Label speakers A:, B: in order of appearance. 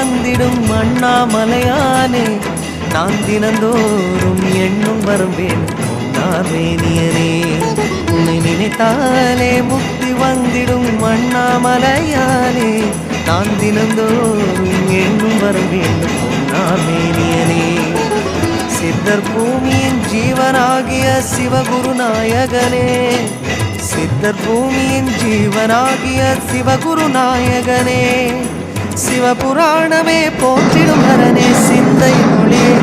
A: வந்திடும் அண்ணாமலையானே, நான் தினந்தோறும் எண்ணும் வரம்பேன் பொன்னார்மேனியனே. உன்னை நினைத்தாலே முக்தி வந்திடும் அண்ணாமலையானே, நான் தினந்தோறும் எண்ணும் வரம்பேன் பொன்னார்மேனியனே. சித்தர் பூமியின் ஜீவனாகிய சிவகுருநாயகனே, சித்தர் பூமியின் ஜீவனாகிய சிவகுருநாயகனே, சிவபுராணமே போற்றிடும் ஹரனே, சிந்தை மொழியே